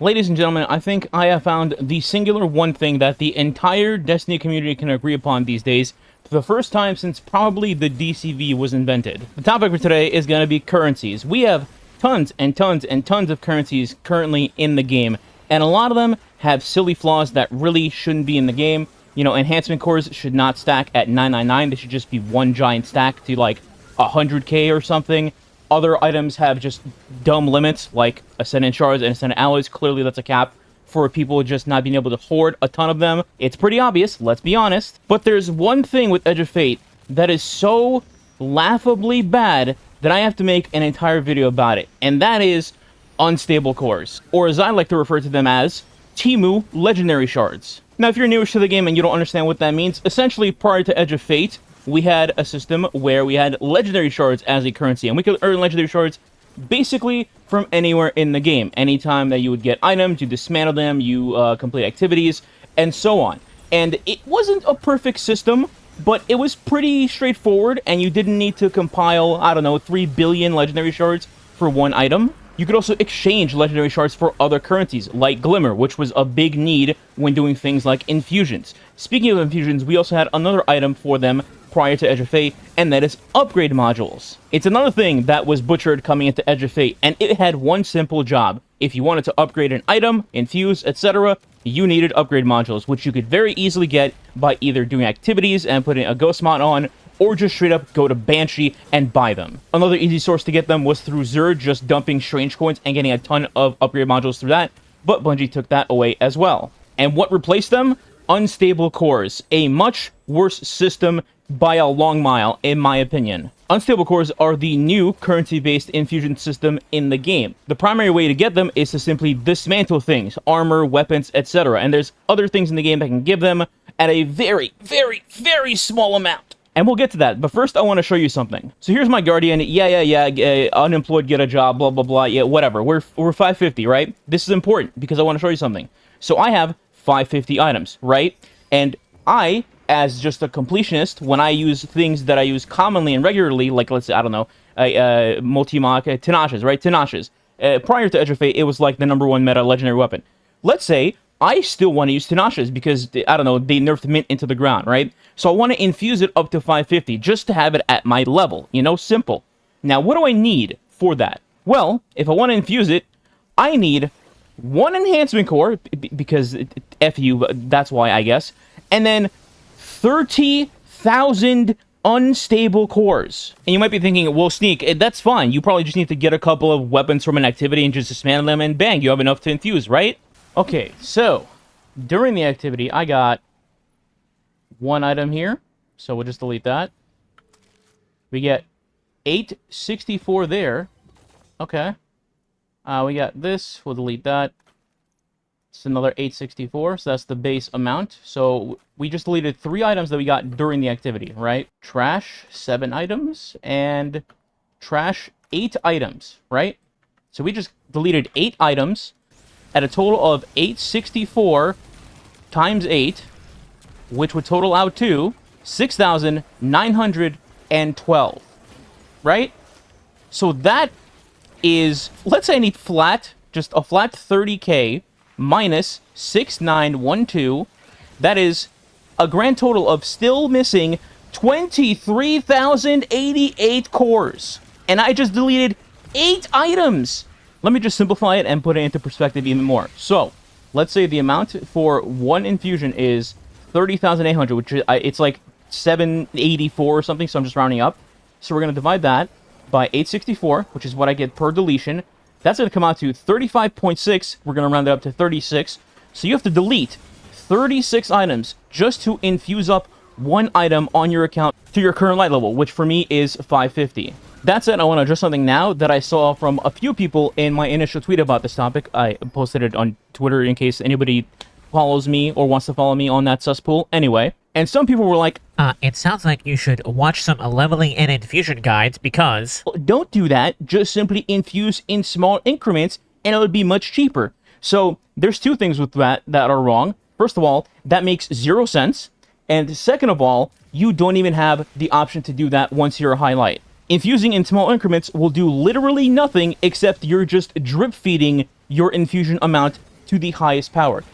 Ladies and gentlemen, I think I have found the singular one thing that the entire Destiny community can agree upon these days, for the first time since probably the DCV was invented. The topic for today is going to be currencies. We have tons and tons and tons of currencies currently in the game, and a lot of them have silly flaws that really shouldn't be in the game. You know, enhancement cores should not stack at 999, they should just be one giant stack to like 100k or something. Other items have just dumb limits, like Ascendant Shards and Ascendant Alloys. Clearly, that's a cap for people just not being able to hoard a ton of them. It's pretty obvious, let's be honest. But there's one thing with Edge of Fate that is so laughably bad that I have to make an entire video about it. And that is unstable cores, or as I like to refer to them as, Timu Legendary Shards. Now, if you're newish to the game and you don't understand what that means, essentially prior to Edge of Fate, we had a system where we had legendary shards as a currency, and we could earn legendary shards basically from anywhere in the game. Anytime that you would get items, you dismantle them, you complete activities, and so on. And it wasn't a perfect system, but it was pretty straightforward, and you didn't need to compile, I don't know, 3 billion legendary shards for one item. You could also exchange legendary shards for other currencies, like Glimmer, which was a big need when doing things like infusions. Speaking of infusions, we also had another item for them prior to Edge of Fate, and that is upgrade modules. It's another thing that was butchered coming into Edge of Fate, and it had one simple job. If you wanted to upgrade an item, infuse, etc., you needed upgrade modules, which you could very easily get by either doing activities and putting a ghost mod on, or just straight up go to Banshee and buy them. Another easy source to get them was through Xur, just dumping strange coins and getting a ton of upgrade modules through that, but Bungie took that away as well. And what replaced them? Unstable cores, a much worse system by a long mile, in my opinion. Unstable cores are the new currency-based infusion system in the game. The primary way to get them is to simply dismantle things, armor, weapons, etc. And there's other things in the game that can give them at a very, very, very small amount. And we'll get to that, but first I want to show you something. So here's my Guardian, unemployed, get a job, blah, blah, blah, yeah, whatever. We're 550, right? This is important, because I want to show you something. So I have 550 items, right? And I, as just a completionist, when I use things that I use commonly and regularly, like, let's say, I don't know, multi-mock, Tenacious, right? Tenacious. Prior to Edge of Fate, it was like the #1 meta legendary weapon. Let's say I still want to use Tenacious because, I don't know, they nerfed Mint into the ground, right? So I want to infuse it up to 550 just to have it at my level, you know, simple. Now, what do I need for that? Well, if I want to infuse it, I need one enhancement core, because F you, that's why, I guess, and then 30,000 unstable cores. And you might be thinking, well, Sneak, that's fine. You probably just need to get a couple of weapons from an activity and just dismantle them, and bang, you have enough to infuse, right? Okay, so during the activity, I got one item here, so we'll just delete that. We get 864 there. Okay. We got this, we'll delete that. It's another 864, so that's the base amount. So we just deleted 3 items that we got during the activity, right? Trash, 7 items, and trash, 8 items, right? So we just deleted 8 items at a total of 864 times 8, which would total out to 6,912, right? So that is, let's say I need flat, just a flat 30k minus 6,912. That is a grand total of still missing 23,088 cores. And I just deleted 8 items. Let me just simplify it and put it into perspective even more. So, let's say the amount for one infusion is 30,800, which is, it's like 784 or something, so I'm just rounding up. So we're going to divide that by 864, which is what I get per deletion. That's going to come out to 35.6. We're going to round it up to 36. So you have to delete 36 items just to infuse up one item on your account to your current light level, which for me is 550. That said, I want to address something now that I saw from a few people in my initial tweet about this topic. I posted it on Twitter in case anybody follows me or wants to follow me on that cesspool. Anyway, and some people were like, it sounds like you should watch some leveling and infusion guides because... Don't do that. Just simply infuse in small increments and it would be much cheaper. So there's 2 things with that are wrong. First of all, that makes 0 sense. And second of all, you don't even have the option to do that once you're a highlight. Infusing in small increments will do literally nothing except you're just drip feeding your infusion amount to the highest power.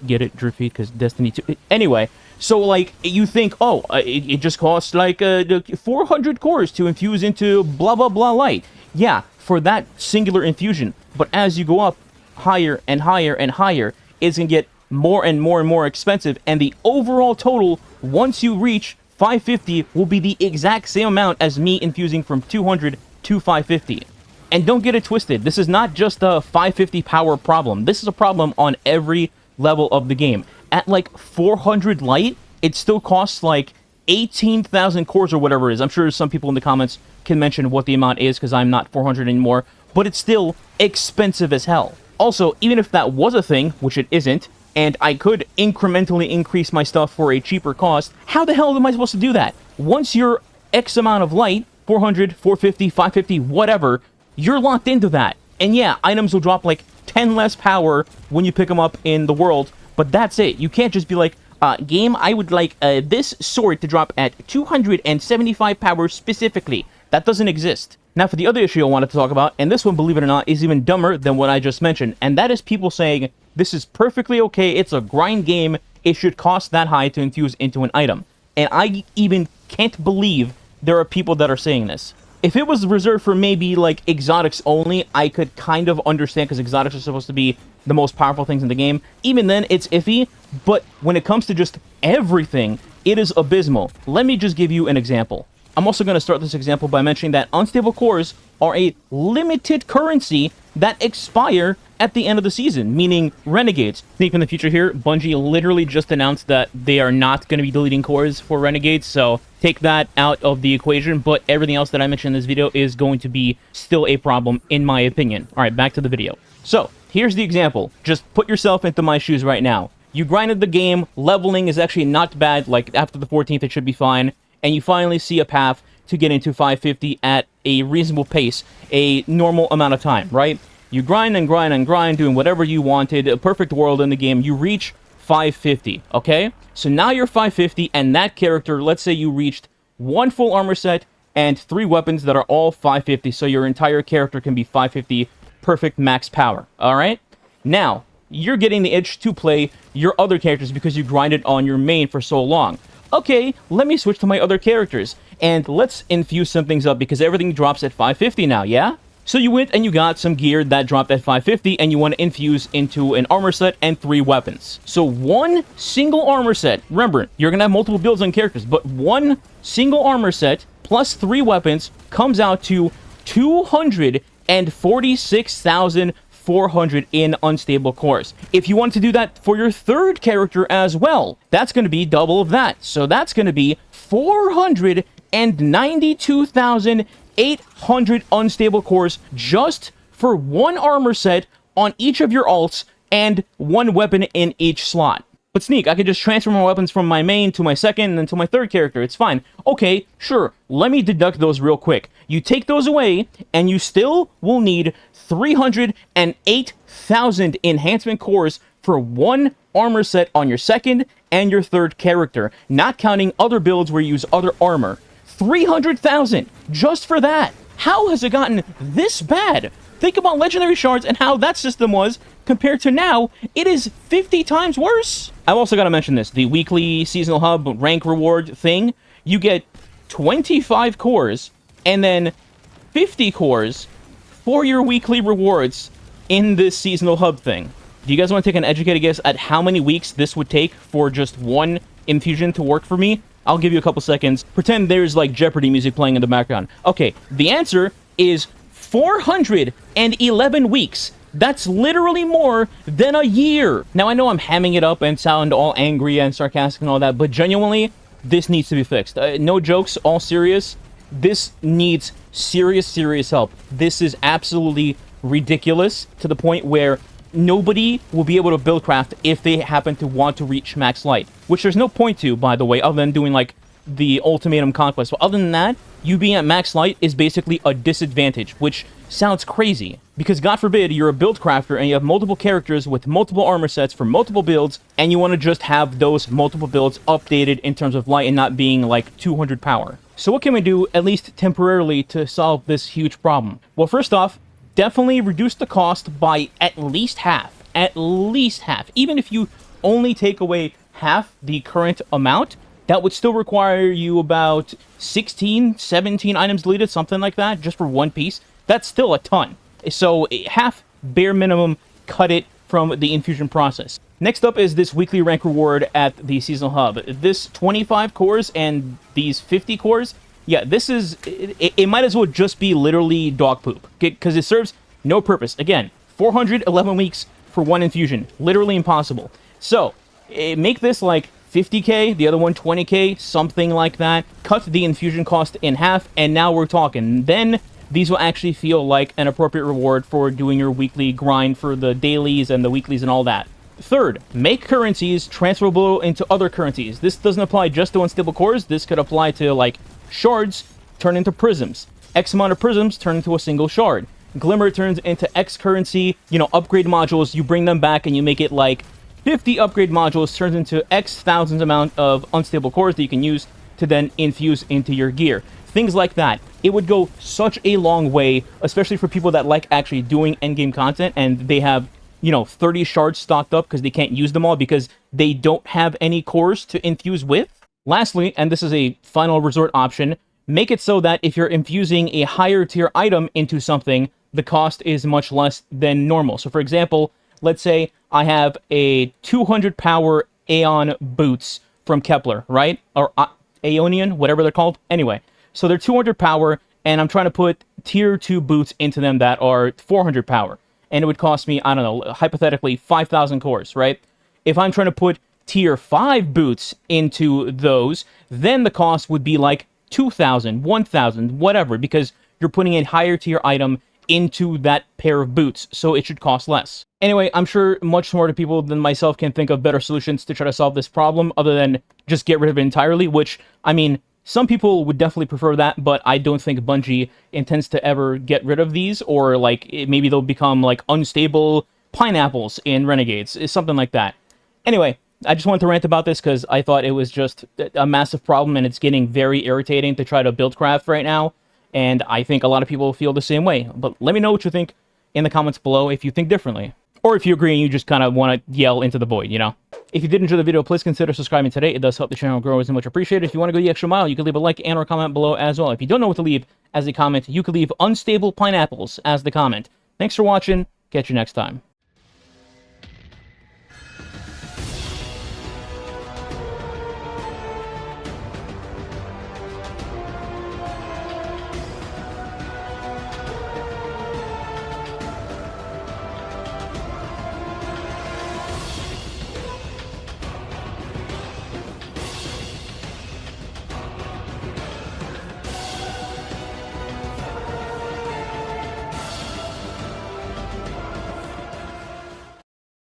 Get it, Drippy? Because Destiny 2... Anyway, so, like, you think, oh, it just costs, like, 400 cores to infuse into blah, blah, blah light. Yeah, for that singular infusion. But as you go up higher and higher and higher, it's going to get more and more and more expensive. And the overall total, once you reach 550, will be the exact same amount as me infusing from 200 to 550. And don't get it twisted. This is not just a 550 power problem. This is a problem on every level of the game. At like 400 light, it still costs like 18,000 cores or whatever it is. I'm sure some people in the comments can mention what the amount is because I'm not 400 anymore, but it's still expensive as hell. Also, even if that was a thing, which it isn't, and I could incrementally increase my stuff for a cheaper cost, how the hell am I supposed to do that? Once you're X amount of light, 400, 450, 550, whatever, you're locked into that. And yeah, items will drop like 10 less power when you pick them up in the world, but that's it. You can't just be like, game, I would like this sword to drop at 275 power specifically. That doesn't exist. Now, for the other issue I wanted to talk about, and this one, believe it or not, is even dumber than what I just mentioned, and that is people saying, this is perfectly okay, it's a grind game, it should cost that high to infuse into an item. And I even can't believe there are people that are saying this. If it was reserved for maybe, like, exotics only, I could kind of understand, because exotics are supposed to be the most powerful things in the game. Even then, it's iffy, but when it comes to just everything, it is abysmal. Let me just give you an example. I'm also going to start this example by mentioning that unstable cores are a limited currency that expire at the end of the season, meaning renegades. Sneak in the future here, Bungie literally just announced that they are not going to be deleting cores for renegades, so take that out of the equation, but everything else that I mentioned in this video is going to be still a problem, in my opinion. Alright, back to the video. So, here's the example. Just put yourself into my shoes right now. You grinded the game, leveling is actually not bad, like after the 14th it should be fine, and you finally see a path to get into 550 at a reasonable pace, a normal amount of time, right? You grind and grind and grind, doing whatever you wanted, a perfect world in the game, you reach 550, okay? So now you're 550, and that character, let's say you reached 1 full armor set and 3 weapons that are all 550, so your entire character can be 550 perfect max power, alright? Now, you're getting the itch to play your other characters because you grinded on your main for so long. Okay, let me switch to my other characters, and let's infuse some things up because everything drops at 550 now, yeah? So you went and you got some gear that dropped at 550, and you want to infuse into an armor set and 3 weapons. So one single armor set, remember, you're going to have multiple builds on characters, but one single armor set plus 3 weapons comes out to 246,400 in unstable cores. If you want to do that for your third character as well, that's going to be double of that. So that's going to be 492,800 unstable cores just for one armor set on each of your alts and one weapon in each slot. But Sneak, I could just transfer my weapons from my main to my second and then to my third character. It's fine. Okay, sure. Let me deduct those real quick. You take those away, and you still will need 308,000 enhancement cores for one armor set on your second and your third character, not counting other builds where you use other armor. 300,000 just for that. How has it gotten this bad? Think about legendary shards and how that system was compared to now. It is 50 times worse. I've also got to mention this. The weekly seasonal hub rank reward thing, you get 25 cores and then 50 cores for your weekly rewards in this seasonal hub thing. Do you guys want to take an educated guess at how many weeks this would take for just one infusion to work for me? I'll give you a couple seconds. Pretend there's like Jeopardy music playing in the background. Okay, the answer is 411 weeks. That's literally more than a year. Now, I know I'm hamming it up and sound all angry and sarcastic and all that, but genuinely, this needs to be fixed. No jokes, all serious. This needs serious help. This is absolutely ridiculous to the point where nobody will be able to build craft if they happen to want to reach max light, which there's no point to, by the way, other than doing like the ultimatum conquest. But other than that, you being at max light is basically a disadvantage, which sounds crazy because God forbid you're a build crafter and you have multiple characters with multiple armor sets for multiple builds, and you want to just have those multiple builds updated in terms of light and not being like 200 power. So what can we do, at least temporarily, to solve this huge problem? Well, first off, definitely reduce the cost by at least half. at least half. Even if you only take away half the current amount, that would still require you about 16, 17 items deleted, something like that, just for one piece. That's still a ton. So half, bare minimum, cut it from the infusion process. Next up is this weekly rank reward at the seasonal hub. This 25 cores and these 50 cores, yeah, this is, it might as well just be literally dog poop, because it serves no purpose. Again, 411 weeks for one infusion, literally impossible. So, make this like 50k, the other one 20k, something like that. Cut the infusion cost in half, and now we're talking. Then these will actually feel like an appropriate reward for doing your weekly grind for the dailies and the weeklies and all that. Third, make currencies transferable into other currencies. This doesn't apply just to unstable cores. This could apply to, like, shards turn into prisms. X amount of prisms turn into a single shard. Glimmer turns into X currency. You know, upgrade modules, you bring them back and you make it like 50 upgrade modules turns into X thousands amount of unstable cores that you can use to then infuse into your gear. Things like that. It would go such a long way, especially for people that like actually doing endgame content and they have, you know, 30 shards stocked up because they can't use them all because they don't have any cores to infuse with. Lastly, and this is a final resort option, make it so that if you're infusing a higher tier item into something, the cost is much less than normal. So for example, let's say I have a 200 power Aeon boots from Kepler, right? Or Aeonian, whatever they're called. Anyway, so they're 200 power, and I'm trying to put tier 2 boots into them that are 400 power. And it would cost me, I don't know, hypothetically, 5,000 cores, right? If I'm trying to put tier 5 boots into those, then the cost would be like 2,000, 1,000, whatever, because you're putting a higher tier item into that pair of boots, so it should cost less. Anyway, I'm sure much smarter people than myself can think of better solutions to try to solve this problem other than just get rid of it entirely, which, I mean, some people would definitely prefer that, but I don't think Bungie intends to ever get rid of these, or like maybe they'll become like unstable pineapples in Renegades, something like that. Anyway, I just wanted to rant about this because I thought it was just a massive problem and it's getting very irritating to try to build craft right now, and I think a lot of people feel the same way. But let me know what you think in the comments below if you think differently. Or if you agree and you just kind of want to yell into the void, you know? If you did enjoy the video, please consider subscribing today. It does help the channel grow as much appreciated. If you want to go the extra mile, you can leave a like and or comment below as well. If you don't know what to leave as a comment, you can leave unstable pineapples as the comment. Thanks for watching. Catch you next time.